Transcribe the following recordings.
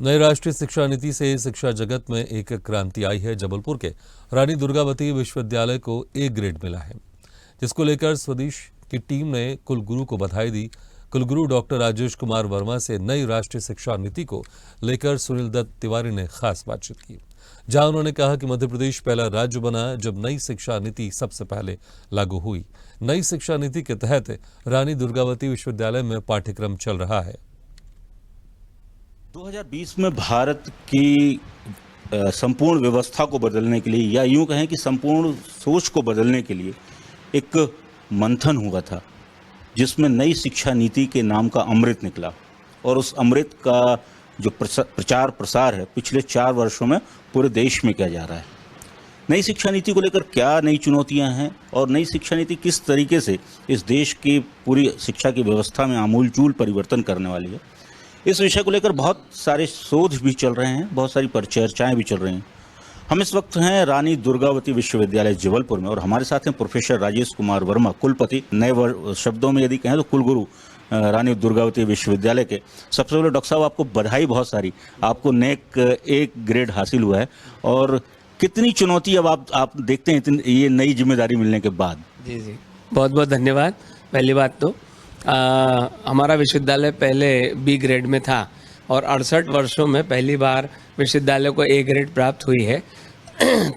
नई राष्ट्रीय शिक्षा नीति से शिक्षा जगत में एक क्रांति आई है। जबलपुर के रानी दुर्गावती विश्वविद्यालय को ए ग्रेड मिला है, जिसको लेकर स्वदेश की टीम ने कुलगुरु को बधाई दी। कुलगुरु डॉक्टर राजेश कुमार वर्मा से नई राष्ट्रीय शिक्षा नीति को लेकर सुनील दत्त तिवारी ने खास बातचीत की, जहां उन्होंने कहा कि मध्य प्रदेश पहला राज्य बना जब नई शिक्षा नीति सबसे पहले लागू हुई। नई शिक्षा नीति के तहत रानी दुर्गावती विश्वविद्यालय में पाठ्यक्रम चल रहा है। 2020 में भारत की संपूर्ण व्यवस्था को बदलने के लिए, या यूं कहें कि संपूर्ण सोच को बदलने के लिए एक मंथन हुआ था, जिसमें नई शिक्षा नीति के नाम का अमृत निकला। और उस अमृत का जो प्रचार प्रसार है पिछले 4 वर्षों में पूरे देश में किया जा रहा है। नई शिक्षा नीति को लेकर क्या नई चुनौतियां हैं और नई शिक्षा नीति किस तरीके से इस देश की पूरी शिक्षा की व्यवस्था में आमूलचूल परिवर्तन करने वाली है, इस विषय को लेकर बहुत सारे शोध भी चल रहे हैं, बहुत सारी परिचर्चाएं भी चल रही हैं। हम इस वक्त हैं रानी दुर्गावती विश्वविद्यालय जबलपुर में और हमारे साथ हैं प्रोफेसर राजेश कुमार वर्मा, कुलपति, नए शब्दों में यदि कहें तो कुलगुरु रानी दुर्गावती विश्वविद्यालय के। सबसे पहले डॉक्टर साहब, आपको बधाई बहुत सारी, आपको नेक एक ग्रेड हासिल हुआ है। और कितनी चुनौती अब आप देखते हैं ये नई जिम्मेदारी मिलने के बाद? जी, बहुत बहुत धन्यवाद। पहली बात तो हमारा विश्वविद्यालय पहले बी ग्रेड में था और 68 वर्षों में पहली बार विश्वविद्यालय को ए ग्रेड प्राप्त हुई है।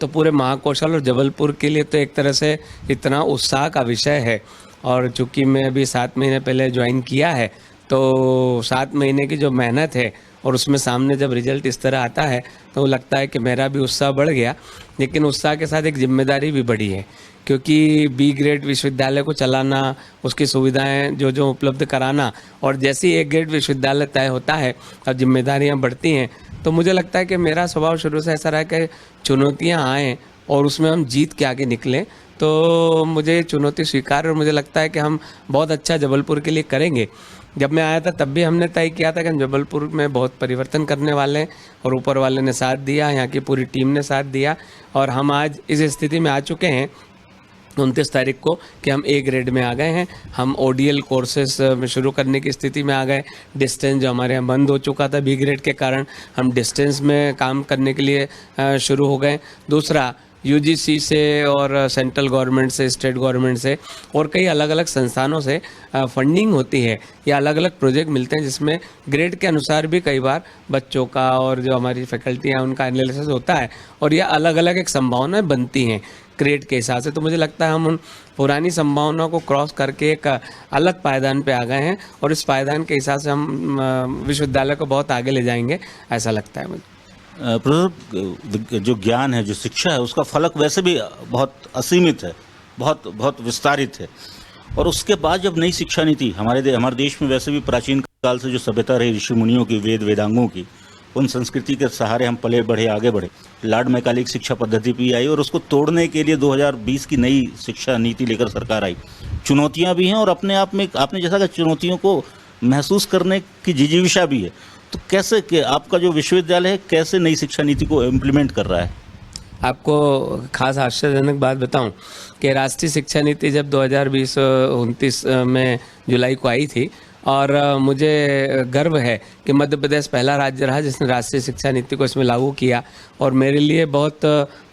तो पूरे महाकौशल और जबलपुर के लिए तो एक तरह से इतना उत्साह का विषय है। और चूंकि मैं अभी 7 महीने पहले ज्वाइन किया है, तो 7 महीने की जो मेहनत है और उसमें सामने जब रिजल्ट इस तरह आता है तो लगता है कि मेरा भी उत्साह बढ़ गया। लेकिन उत्साह के साथ एक जिम्मेदारी भी बढ़ी है, क्योंकि बी ग्रेड विश्वविद्यालय को चलाना, उसकी सुविधाएं जो उपलब्ध कराना, और जैसे ही ए ग्रेड विश्वविद्यालय तय होता है और जिम्मेदारियां बढ़ती हैं, तो मुझे लगता है कि मेरा स्वभाव शुरू से ऐसा रहा कि चुनौतियां आएँ और उसमें हम जीत के आगे निकलें। तो मुझे चुनौती स्वीकार, और मुझे लगता है कि हम बहुत अच्छा जबलपुर के लिए करेंगे। जब मैं आया था तब भी हमने तय किया था कि हम जबलपुर में बहुत परिवर्तन करने वाले हैं, और ऊपर वाले ने साथ दिया, यहाँ की पूरी टीम ने साथ दिया, और हम आज इस स्थिति में आ चुके हैं 29 तारीख को कि हम ए ग्रेड में आ गए हैं। हम ओडीएल कोर्सेस में शुरू करने की स्थिति में आ गए। डिस्टेंस जो हमारे यहाँ बंद हो चुका था बी ग्रेड के कारण, हम डिस्टेंस में काम करने के लिए शुरू हो गए। दूसरा, यूजीसी से और सेंट्रल गवर्नमेंट से, स्टेट गवर्नमेंट से और कई अलग अलग संस्थानों से फंडिंग होती है या अलग अलग प्रोजेक्ट मिलते हैं, जिसमें ग्रेड के अनुसार भी कई बार बच्चों का और जो हमारी फैकल्टी हैं उनका एनालिसिस होता है, और यह अलग अलग एक संभावनाएं बनती हैं ग्रेड के हिसाब से। तो मुझे लगता है हम उन पुरानी संभावनाओं को क्रॉस करके एक अलग पायदान पे आ गए हैं, और इस पायदान के हिसाब से हम विश्वविद्यालय को बहुत आगे ले जाएंगे, ऐसा लगता है मुझे। प्रोफेसर, जो ज्ञान है, जो शिक्षा है, उसका फलक वैसे भी बहुत असीमित है, बहुत विस्तारित है। और उसके बाद जब नई शिक्षा नीति हमारे देश में वैसे भी प्राचीन काल से जो सभ्यता रही, ऋषि मुनियों की, वेद वेदांगों की, उन संस्कृति के सहारे हम पले बढ़े, आगे बढ़े। लॉर्ड मैकाले शिक्षा पद्धति भी आई और उसको तोड़ने के लिए 2020 की नई शिक्षा नीति लेकर सरकार आई। चुनौतियां भी हैं और अपने आप में आपने जैसा कि चुनौतियों को महसूस करने की जिजीविषा भी है। तो कैसे कि आपका जो विश्वविद्यालय है कैसे नई शिक्षा नीति को इम्प्लीमेंट कर रहा है? आपको खास आश्चर्यजनक बात बताऊं कि राष्ट्रीय शिक्षा नीति जब 2020-29 में जुलाई को आई थी, और मुझे गर्व है कि मध्य प्रदेश पहला राज्य रहा जिसने राष्ट्रीय शिक्षा नीति को इसमें लागू किया। और मेरे लिए बहुत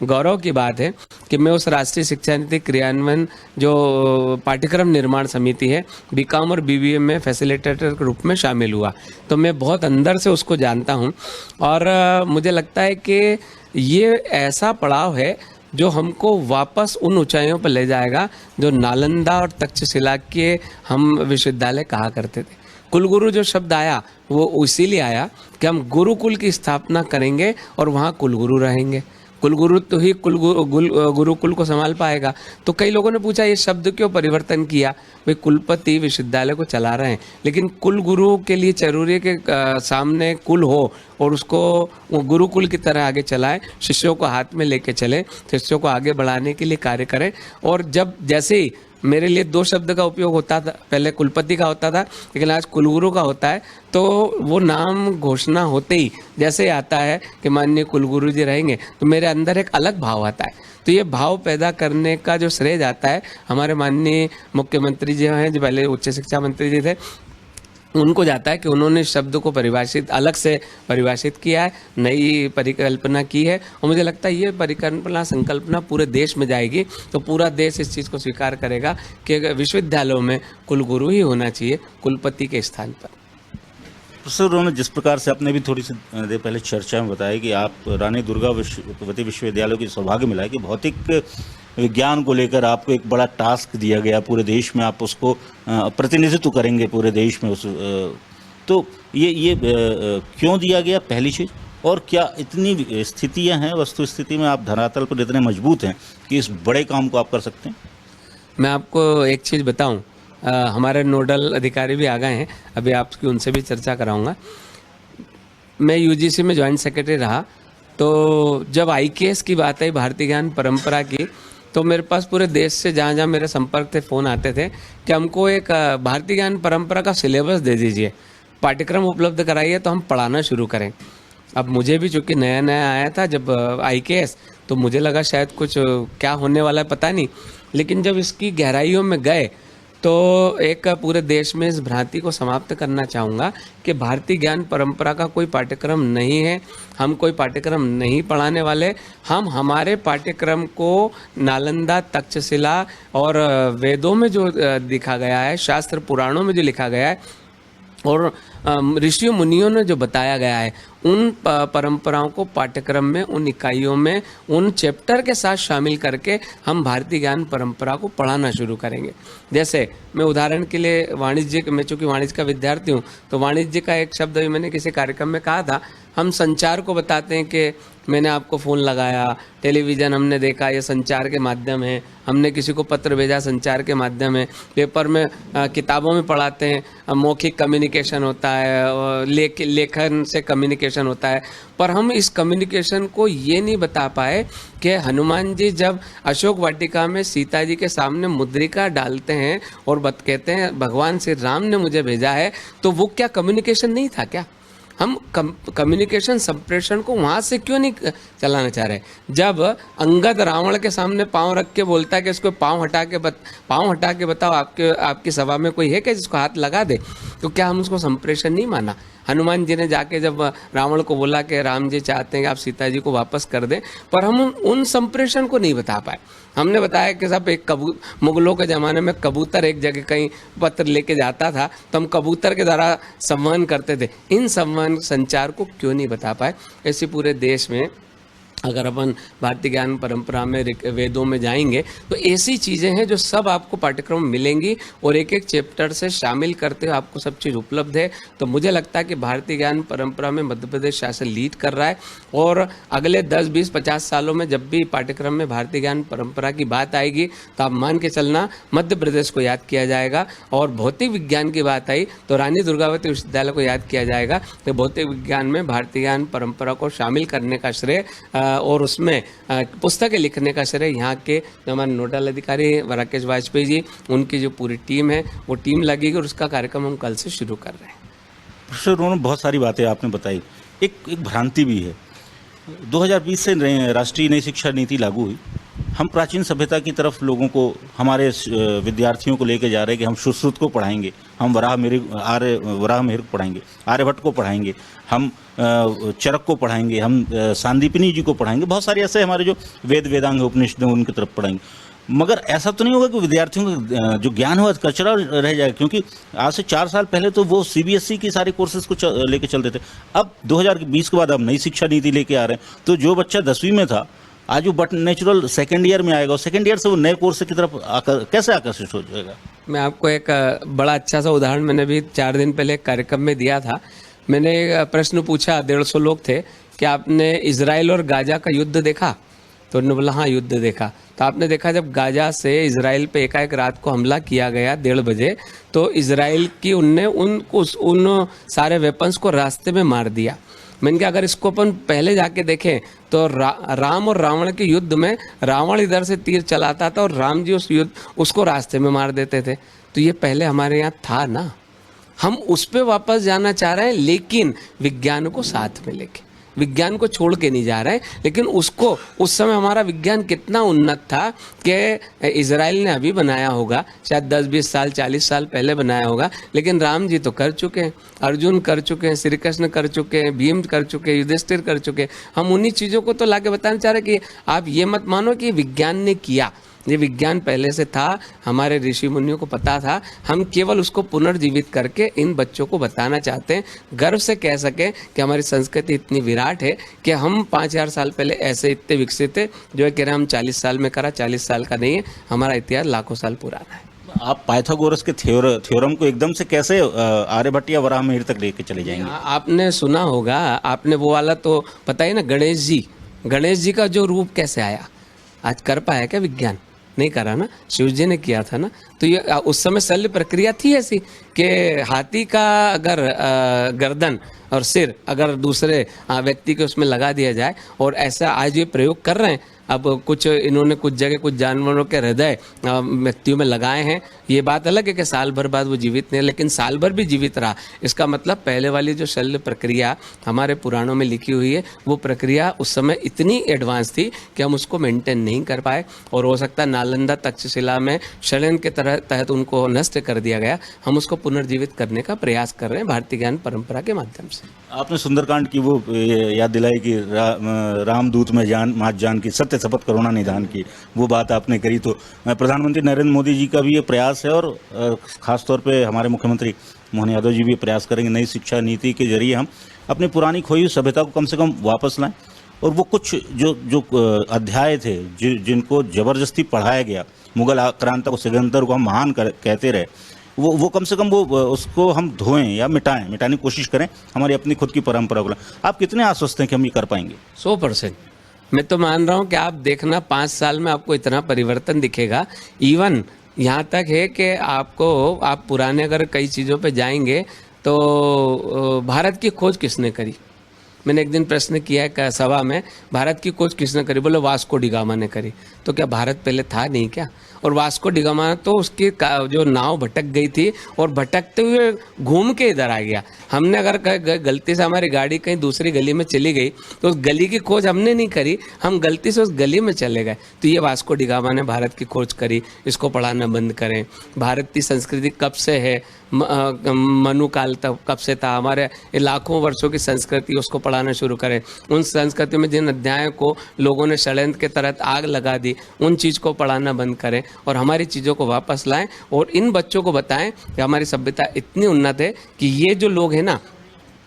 गौरव की बात है कि मैं उस राष्ट्रीय शिक्षा नीति क्रियान्वयन जो पाठ्यक्रम निर्माण समिति है, बीकॉम और बीबीए में फैसिलिटेटर के रूप में शामिल हुआ। तो मैं बहुत अंदर से उसको जानता हूँ, और मुझे लगता है कि ये ऐसा पड़ाव है जो हमको वापस उन ऊंचाइयों पर ले जाएगा जो नालंदा और तक्षशिला के हम विश्वविद्यालय कहा करते थे। कुलगुरु जो शब्द आया वो इसीलिए आया कि हम गुरुकुल की स्थापना करेंगे और वहाँ कुलगुरु रहेंगे। कुलगुरु तो ही गुरुकुल को संभाल पाएगा। तो कई लोगों ने पूछा ये शब्द क्यों परिवर्तन किया? भाई, कुलपति विश्वविद्यालय को चला रहे हैं, लेकिन कुलगुरु के लिए जरूरी है कि सामने कुल हो और उसको वो गुरुकुल की तरह आगे चलाए, शिष्यों को हाथ में लेके चले, शिष्यों को आगे बढ़ाने के लिए कार्य करें। और जब जैसे ही मेरे लिए 2 शब्द का उपयोग होता था, पहले कुलपति का होता था लेकिन आज कुलगुरु का होता है, तो वो नाम घोषणा होते ही जैसे आता है कि माननीय कुलगुरु जी रहेंगे, तो मेरे अंदर एक अलग भाव आता है। तो ये भाव पैदा करने का जो श्रेय जाता है हमारे माननीय मुख्यमंत्री जी हैं, जो पहले उच्च शिक्षा मंत्री जी थे, उनको जाता है कि उन्होंने इस शब्द को परिभाषित अलग से परिभाषित किया है, नई परिकल्पना की है। और मुझे लगता है ये परिकल्पना संकल्पना पूरे देश में जाएगी तो पूरा देश इस चीज़ को स्वीकार करेगा कि विश्वविद्यालयों में कुलगुरु ही होना चाहिए कुलपति के स्थान पर। प्रोफेसर, उन्होंने जिस प्रकार से आपने भी थोड़ी सी देर पहले चर्चा में बताया कि आप रानी दुर्गावती विश्वविद्यालय की सौभाग्य मिला है कि भौतिक विज्ञान को लेकर आपको एक बड़ा टास्क दिया गया पूरे देश में, आप उसको प्रतिनिधित्व करेंगे पूरे देश में उस तो ये क्यों दिया गया पहली चीज़, और क्या इतनी स्थितियां हैं वस्तु स्थिति में आप धरातल पर इतने मजबूत हैं कि इस बड़े काम को आप कर सकते हैं? मैं आपको एक चीज़ बताऊं, हमारे नोडल अधिकारी भी आ गए हैं, अभी आपकी उनसे भी चर्चा कराऊंगा। मैं यूजीसी में ज्वाइंट सेक्रेटरी रहा, तो जब IKS की बात आई भारतीय ज्ञान परंपरा की, तो मेरे पास पूरे देश से जहाँ जहाँ मेरे संपर्क थे फ़ोन आते थे कि हमको एक भारतीय ज्ञान परंपरा का सिलेबस दे दीजिए, पाठ्यक्रम उपलब्ध कराइए तो हम पढ़ाना शुरू करें। अब मुझे भी चूँकि नया नया आया था जब IKS, तो मुझे लगा शायद कुछ क्या होने वाला है पता नहीं, लेकिन जब इसकी गहराइयों में गए तो एक पूरे देश में इस भ्रांति को समाप्त करना चाहूँगा कि भारतीय ज्ञान परंपरा का कोई पाठ्यक्रम नहीं है, हम कोई पाठ्यक्रम नहीं पढ़ाने वाले। हम हमारे पाठ्यक्रम को नालंदा, तक्षशिला और वेदों में जो लिखा गया है, शास्त्र पुराणों में जो लिखा गया है और ऋषियों मुनियों ने जो बताया गया है, उन परंपराओं को पाठ्यक्रम में, उन इकाइयों में, उन चैप्टर के साथ शामिल करके हम भारतीय ज्ञान परंपरा को पढ़ाना शुरू करेंगे। जैसे मैं उदाहरण के लिए वाणिज्य में, चूँकि वाणिज्य का विद्यार्थी हूँ, तो वाणिज्य का एक शब्द भी मैंने किसी कार्यक्रम में कहा था। हम संचार को बताते हैं कि मैंने आपको फ़ोन लगाया, टेलीविज़न हमने देखा, ये संचार के माध्यम है, हमने किसी को पत्र भेजा, संचार के माध्यम है, पेपर में किताबों में पढ़ाते हैं मौखिक कम्युनिकेशन होता है, लेखन से कम्युनिकेशन होता है। पर हम इस कम्युनिकेशन को ये नहीं बता पाए कि हनुमान जी जब अशोक वाटिका में सीता जी के सामने मुद्रिका डालते हैं और कहते हैं भगवान श्री राम ने मुझे भेजा है, तो वो क्या कम्युनिकेशन नहीं था क्या? हम कम्युनिकेशन संप्रेषण को वहाँ से क्यों नहीं चलाना चाह रहे? जब अंगद रावण के सामने पाँव रख के बोलता है कि इसको पाँव हटा के बताओ, आपकी सभा में कोई है क्या जिसको हाथ लगा दे, तो क्या हम उसको संप्रेषण नहीं माना? हनुमान जी ने जाके जब रावण को बोला कि राम जी चाहते हैं कि आप सीता जी को वापस कर दें, पर हम उन संप्रेषण को नहीं बता पाए। हमने बताया कि साहब एक मुगलों के ज़माने में कबूतर एक जगह कहीं पत्र लेके जाता था, तो हम कबूतर के द्वारा संवहन करते थे। इन संवहन संचार को क्यों नहीं बता पाए? ऐसे पूरे देश में अगर अपन भारतीय ज्ञान परंपरा में वेदों में जाएंगे तो ऐसी चीज़ें हैं जो सब आपको पाठ्यक्रम मिलेंगी और एक एक चैप्टर से शामिल करते हुए आपको सब चीज़ उपलब्ध है। तो मुझे लगता है कि भारतीय ज्ञान परंपरा में मध्य प्रदेश शासन लीड कर रहा है और अगले 10, 20, 50 सालों में जब भी पाठ्यक्रम में भारतीय ज्ञान परंपरा की बात आएगी तो आप मान के चलना मध्य प्रदेश को याद किया जाएगा। और भौतिक विज्ञान की बात आई तो रानी दुर्गावती विश्वविद्यालय को याद किया जाएगा। तो भौतिक विज्ञान में भारतीय ज्ञान परंपरा को शामिल करने का श्रेय और उसमें पुस्तकें लिखने का श्रेय यहाँ के जो हमारे नोडल अधिकारी राकेश वाजपेयी जी, उनकी जो पूरी टीम है वो टीम लगेगी और उसका कार्यक्रम हम कल से शुरू कर रहे हैं। प्रोफेसर, उन्होंने बहुत सारी बातें आपने बताई। एक भ्रांति भी है। 2020 से राष्ट्रीय नई शिक्षा नीति लागू हुई। हम प्राचीन सभ्यता की तरफ लोगों को, हमारे विद्यार्थियों को लेके जा रहे हैं कि हम सुश्रुत को पढ़ाएंगे, हम वराहमिहिर को पढ़ाएंगे, आर्यभट्ट को पढ़ाएंगे, हम चरक को पढ़ाएंगे, हम सांदीपनी जी को पढ़ाएंगे, बहुत सारे ऐसे हमारे जो वेदांग उपनिषद हैं उनकी तरफ पढ़ाएंगे। मगर ऐसा तो नहीं होगा कि विद्यार्थियों का जो ज्ञान हो कचरा रह जाएगा, क्योंकि आज से 4 साल पहले तो वो CBSE की सारे कोर्सेज को लेके चल रहे थे। अब 2020 के बाद अब नई शिक्षा नीति लेके आ रहे हैं, तो जो बच्चा 10वीं में था आज वो नेचुरल सेकेंड ईयर में आएगा और सेकेंड ईयर से वो नए कोर्स की तरफ कैसे आकर्षित हो जाएगा? मैं आपको एक बड़ा अच्छा सा उदाहरण मैंने भी 4 दिन पहले एक कार्यक्रम में दिया था। मैंने एक प्रश्न पूछा, 150 लोग थे, कि आपने इजराइल और गाजा का युद्ध देखा? तो उन्होंने बोला हाँ युद्ध देखा। तो आपने देखा जब गाजा से इजराइल पे एकाएक रात को हमला किया गया 1:30 बजे, तो इजराइल की उन सारे वेपन्स को रास्ते में मार दिया। मैंने कहा अगर इसको अपन पहले जाके देखें तो राम और रावण के युद्ध में रावण इधर से तीर चलाता था और राम जी उसको रास्ते में मार देते थे। तो ये पहले हमारे यहाँ था ना, हम उस पर वापस जाना चाह रहे हैं, लेकिन विज्ञान को साथ में लेके। विज्ञान को छोड़ के नहीं जा रहे हैं, लेकिन उसको उस समय हमारा विज्ञान कितना उन्नत था कि इजराइल ने अभी बनाया होगा, शायद 10-20 साल 40 साल पहले बनाया होगा, लेकिन राम जी तो कर चुके हैं, अर्जुन कर चुके हैं, श्री कृष्ण कर चुके हैं, भीम कर चुके हैं, युधिष्ठिर कर चुके हैं। हम उन्हीं चीज़ों को तो लाके बताना चाह रहे कि आप ये मत मानो कि विज्ञान ने किया, ये विज्ञान पहले से था, हमारे ऋषि मुनियों को पता था, हम केवल उसको पुनर्जीवित करके इन बच्चों को बताना चाहते हैं, गर्व से कह सकें कि हमारी संस्कृति इतनी विराट है कि हम 5000 साल पहले ऐसे इतने विकसित थे, जो है कह रहे हम 40 साल में करा, 40 साल का नहीं है, हमारा इतिहास लाखों साल पुराना है। आप पाइथागोरस के थ्योरम को एकदम से कैसे आर्यभट्ट या वराहमिहिर तक लेके चले जाएंगे? आपने सुना होगा, आपने वो वाला तो पता ही ना, गणेश जी का जो रूप कैसे आया, आज कर पाया क्या विज्ञान? नहीं करा ना, शिव जी ने किया था ना। तो ये उस समय शल्य प्रक्रिया थी ऐसी कि हाथी का अगर गर्दन और सिर अगर दूसरे व्यक्ति के उसमें लगा दिया जाए, और ऐसा आज ये प्रयोग कर रहे हैं। अब कुछ इन्होंने कुछ जगह कुछ जानवरों के हृदय मृत्यु में लगाए हैं। ये बात अलग है कि साल भर बाद वो जीवित नहीं, लेकिन साल भर भी जीवित रहा। इसका मतलब पहले वाली जो शल्य प्रक्रिया हमारे पुराणों में लिखी हुई है, वो प्रक्रिया उस समय इतनी एडवांस थी कि हम उसको मेंटेन नहीं कर पाए, और हो सकता है नालंदा तक्षशिला में षड्यंत्र के तहत उनको नष्ट कर दिया गया। हम उसको पुनर्जीवित करने का प्रयास कर रहे हैं भारतीय ज्ञान परंपरा के माध्यम से। आपने सुंदरकांड की वो याद दिलाई कि रामदूत में जान मात जान की, सत्य शपथ करुणा निधान की, वो बात आपने करी। तो प्रधानमंत्री नरेंद्र मोदी जी का भी ये प्रयास है, और खासतौर पे हमारे मुख्यमंत्री मोहन यादव जी भी प्रयास करेंगे, नई शिक्षा नीति के जरिए हम अपनी पुरानी खोई हुई सभ्यता को कम से कम वापस लाएं। और वो कुछ जो अध्याय थे जिनको जबरदस्ती पढ़ाया गया, मुगल आक्रांता को, सिकंदर को हम महान कहते रहे, वो कम से कम वो उसको हम धोएं या मिटाने की कोशिश करें, हमारी अपनी खुद की परंपरा को। आप कितने आश्वस्त हैं कि हम ये कर पाएंगे? 100%। मैं तो मान रहा हूँ कि आप देखना 5 साल में आपको इतना परिवर्तन दिखेगा। इवन यहाँ तक है कि आप पुराने अगर कई चीज़ों पे जाएंगे तो भारत की खोज किसने करी? मैंने एक दिन प्रश्न किया है सभा में, भारत की खोज किसने करी? बोले वास्को डिगामा ने करी। तो क्या भारत पहले था नहीं क्या? और वास्को डिगामा तो उसकी जो नाव भटक गई थी, और भटकते हुए घूम के इधर आ गया। हमने अगर गलती से हमारी गाड़ी कहीं दूसरी गली में चली गई तो उस गली की खोज हमने नहीं करी, हम गलती से उस गली में चले गए। तो ये वास्को डिगामा ने भारत की खोज करी, इसको पढ़ाना बंद करें। भारत की संस्कृति कब से है, मनु काल तक कब से था, हमारे लाखों वर्षों की संस्कृति, उसको पढ़ाना शुरू करें। उन संस्कृति में जिन अध्यायों को लोगों ने षड्यंत्र के तहत आग लगा दी, उन चीज़ को पढ़ाना बंद करें और हमारी चीज़ों को वापस लाएं, और इन बच्चों को बताएं कि हमारी सभ्यता इतनी उन्नत है कि ये जो लोग हैं ना,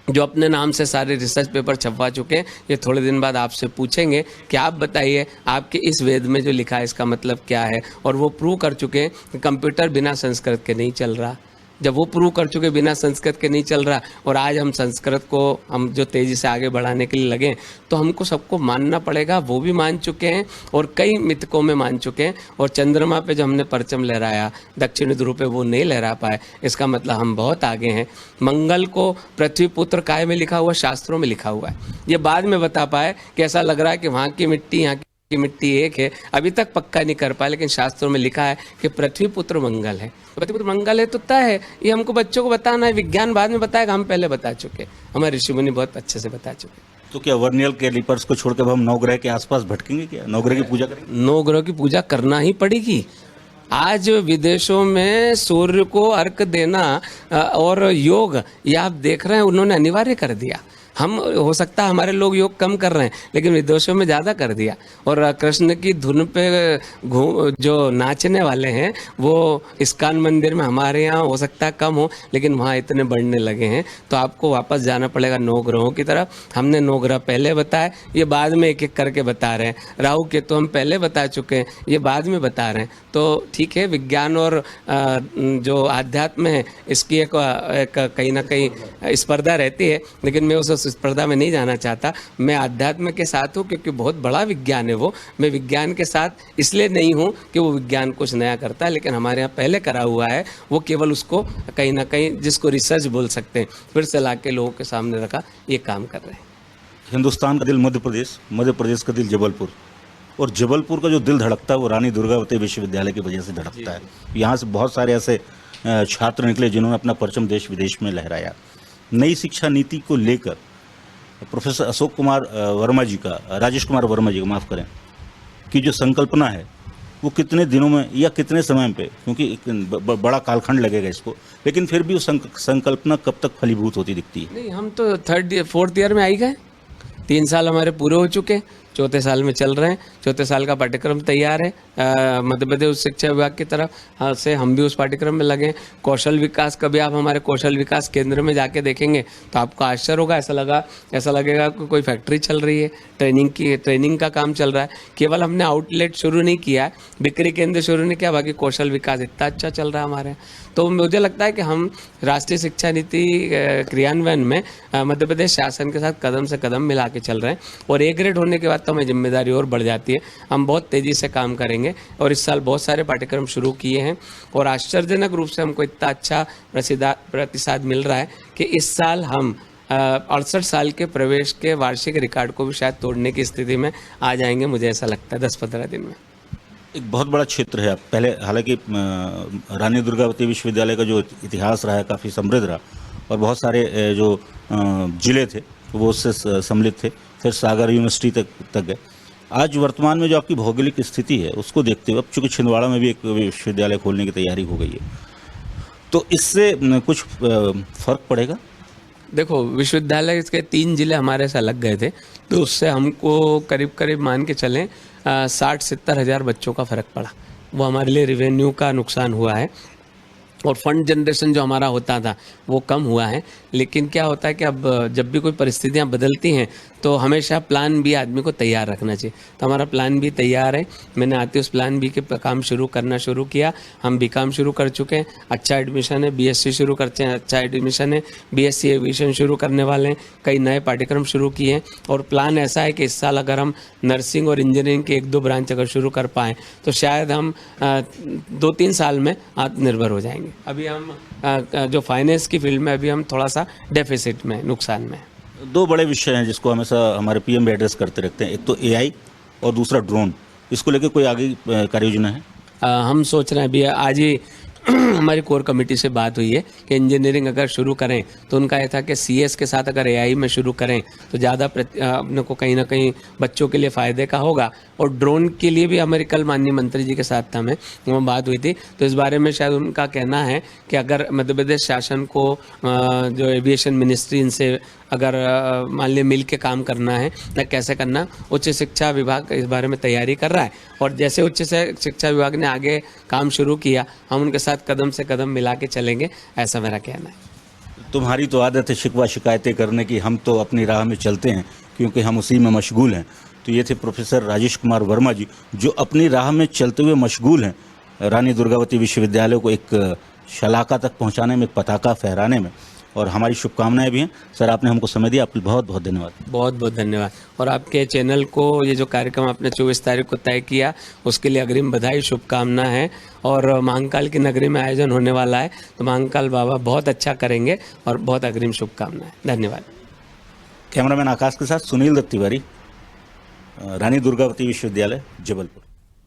जो अपने नाम से सारे रिसर्च पेपर छपवा चुके हैं, ये थोड़े दिन बाद आपसे पूछेंगे कि आप बताइए आपके इस वेद में जो लिखा है इसका मतलब क्या है। और वो प्रूव कर चुके हैं कि कंप्यूटर बिना संस्कृत के नहीं चल रहा। जब वो प्रूव कर चुके बिना संस्कृत के नहीं चल रहा, और आज हम संस्कृत को हम जो तेज़ी से आगे बढ़ाने के लिए लगे, तो हमको सबको मानना पड़ेगा। वो भी मान चुके हैं और कई मिथकों में मान चुके हैं। और चंद्रमा पे जो हमने परचम लहराया, दक्षिणी ध्रुव पे वो नहीं लहरा पाए, इसका मतलब हम बहुत आगे हैं। मंगल को पृथ्वी पुत्र काय में लिखा हुआ, शास्त्रों में लिखा हुआ है। ये बाद में बता पाए कि ऐसा लग रहा है कि वहाँ की मिट्टी यहाँ की मिट्टी एक है, अभी तक पक्का नहीं कर पाए, लेकिन शास्त्रों में लिखा है कि पृथ्वी पुत्र मंगल है। पृथ्वी पुत्र मंगल है तो तय है, ये हमको बच्चों को बताना है। विज्ञान बाद में बताएगा, हम पहले बता चुके, हमारे ऋषि मुनि बहुत अच्छे से बता चुके। तो क्या वर्नियल कैलिपर्स को छोड़कर हम नवग्रह के आसपास भटकेंगे? क्या नवग्रह की पूजा करेंगे? नवग्रह की पूजा करना ही पड़ेगी। आज विदेशों में सूर्य को अर्घ देना और योग, ये आप देख रहे हैं, उन्होंने अनिवार्य कर दिया। हम हो सकता है हमारे लोग योग कम कर रहे हैं, लेकिन विदेशों में ज़्यादा कर दिया। और कृष्ण की धुन पे जो नाचने वाले हैं वो इस्कॉन मंदिर में हमारे यहाँ हो सकता है कम हो, लेकिन वहाँ इतने बढ़ने लगे हैं। तो आपको वापस जाना पड़ेगा 9 ग्रहों की तरफ। हमने 9 ग्रह पहले बताए, ये बाद में एक एक करके बता रहे हैं। राहु केतु हम पहले बता चुके हैं, ये बाद में बता रहे हैं। तो ठीक है, विज्ञान और जो आध्यात्म है इसकी एक कहीं ना कहीं स्पर्धा रहती है, लेकिन मैं उस स्पर्धा में नहीं जाना चाहता। मैं आध्यात्म के साथ हूँ क्योंकि बहुत बड़ा विज्ञान है वो। मैं विज्ञान के साथ इसलिए नहीं हूँ कि वो विज्ञान कुछ नया करता है, लेकिन हमारे यहाँ पहले करा हुआ है, वो केवल उसको कहीं ना कहीं, जिसको रिसर्च बोल सकते हैं, फिर से ला के लोगों के सामने रखा, ये काम कर रहे हैं। हिंदुस्तान का दिल मध्य प्रदेश का दिल जबलपुर, और जबलपुर का जो दिल धड़कता है वो रानी दुर्गावती विश्वविद्यालय की वजह से धड़कता है। यहाँ से बहुत सारे ऐसे छात्र निकले जिन्होंने अपना परचम देश विदेश में लहराया। नई शिक्षा नीति को लेकर प्रोफेसर अशोक कुमार वर्मा जी का, राजेश कुमार वर्मा जी का, माफ़ करें, की जो संकल्पना है वो कितने दिनों में या कितने समय पे, क्योंकि एक बड़ा कालखंड लगेगा इसको, लेकिन फिर भी वो संकल्पना कब तक फलीभूत होती दिखती है? नहीं, हम तो 4th ईयर में आई गए। 3 साल हमारे पूरे हो चुके, चौथे साल में चल रहे हैं। चौथे साल का पाठ्यक्रम तैयार है। मध्य प्रदेश शिक्षा विभाग की तरफ से हम भी उस पाठ्यक्रम में लगे हैं। कौशल विकास, कभी आप हमारे कौशल विकास केंद्र में जाके देखेंगे तो आपको आश्चर्य होगा, ऐसा लगेगा कि कोई फैक्ट्री चल रही है, ट्रेनिंग का काम चल रहा है। केवल हमने आउटलेट शुरू नहीं किया है, बिक्री केंद्र शुरू नहीं किया, बाकी कौशल विकास इतना अच्छा चल रहा है हमारे यहाँ। तो मुझे लगता है कि हम राष्ट्रीय शिक्षा नीति क्रियान्वयन में मध्य प्रदेश शासन के साथ कदम से कदम मिला के चल रहे हैं, और ए ग्रेड होने के बाद तो हमें जिम्मेदारी और बढ़ जाती है। हम बहुत तेज़ी से काम करेंगे और इस साल बहुत सारे पाठ्यक्रम शुरू किए हैं, और आश्चर्यजनक रूप से हमको इतना अच्छा प्रतिसाद मिल रहा है कि इस साल हम 68 साल के प्रवेश के वार्षिक रिकॉर्ड को भी शायद तोड़ने की स्थिति में आ जाएंगे, मुझे ऐसा लगता है 10-15 दिन में। एक बहुत बड़ा क्षेत्र है। पहले हालांकि रानी दुर्गावती विश्वविद्यालय का जो इतिहास रहा है काफ़ी समृद्ध रहा, और बहुत सारे जो जिले थे वो उससे सम्मिलित थे, फिर सागर यूनिवर्सिटी तक गए। आज वर्तमान में जो आपकी भौगोलिक स्थिति है उसको देखते हुए, अब चूँकि छिंदवाड़ा में भी एक विश्वविद्यालय खोलने की तैयारी हो गई है, तो इससे कुछ फर्क पड़ेगा? देखो, विश्वविद्यालय के 3 जिले हमारे से अलग गए थे, तो उससे हमको करीब मान के चलें 60-70 हज़ार बच्चों का फ़र्क पड़ा। वो हमारे लिए रेवेन्यू का नुकसान हुआ है, और फंड जनरेशन जो हमारा होता था वो कम हुआ है। लेकिन क्या होता है कि अब जब भी कोई परिस्थितियां बदलती हैं तो हमेशा प्लान बी आदमी को तैयार रखना चाहिए। तो हमारा प्लान बी तैयार है। मैंने आते उस प्लान बी के काम शुरू किया। हम बीकॉम शुरू कर चुके हैं, अच्छा एडमिशन है। बीएससी शुरू करते हैं, अच्छा एडमिशन है। बीएससी एविएशन शुरू करने वाले हैं, कई नए पाठ्यक्रम शुरू किए हैं, और प्लान ऐसा है कि इस साल अगर हम नर्सिंग और इंजीनियरिंग के 1-2 ब्रांच अगर शुरू कर पाएँ तो शायद हम 2-3 साल में आत्मनिर्भर हो जाएंगे। अभी हम जो फाइनेंस की फील्ड में अभी हम थोड़ा सा डेफिसिट में, नुकसान में। 2 बड़े विषय हैं जिसको हमेशा हमारे पीएम भी एड्रेस करते रहते हैं, एक तो एआई और दूसरा ड्रोन। इसको लेकर कोई आगे कार्य योजना है? हम सोच रहे हैं, अभी आज ही हमारी कोर कमेटी से बात हुई है कि इंजीनियरिंग अगर शुरू करें तो उनका यह था कि सीएस के साथ अगर एआई में शुरू करें तो ज़्यादा अपने को कहीं ना कहीं बच्चों के लिए फ़ायदे का होगा। और ड्रोन के लिए भी हमारी कल माननीय मंत्री जी के साथ था हमें वो बात हुई थी, तो इस बारे में शायद उनका कहना है कि अगर मध्य प्रदेश शासन को जो एविएशन मिनिस्ट्री इनसे अगर मान लिया मिल के काम करना है या कैसे करना, उच्च शिक्षा विभाग इस बारे में तैयारी कर रहा है। और जैसे उच्च शिक्षा विभाग ने आगे काम शुरू किया, हम उनके साथ कदम से कदम मिला के चलेंगे, ऐसा मेरा कहना है। तुम्हारी तो आदत है शिकवा शिकायतें करने की, हम तो अपनी राह में चलते हैं क्योंकि हम उसी में मशगूल हैं। तो ये थे प्रोफेसर राजेश कुमार वर्मा जी, जो अपनी राह में चलते हुए मशगूल हैं, रानी दुर्गावती विश्वविद्यालय को एक शलाका तक पहुंचाने में, पताका फहराने में, और हमारी शुभकामनाएं भी हैं। सर, आपने हमको समय दिया, आपके बहुत बहुत धन्यवाद। बहुत बहुत धन्यवाद। और आपके चैनल को ये जो कार्यक्रम आपने 24 तारीख को तय किया, उसके लिए अग्रिम बधाई, शुभकामना है। और महाकाल की नगरी में आयोजन होने वाला है, तो महाकाल बाबा बहुत अच्छा करेंगे, और बहुत अग्रिम शुभकामनाएं। धन्यवाद। कैमरामैन आकाश के साथ सुनील दत्त तिवारी, रानी दुर्गावती विश्वविद्यालय, जबलपुर।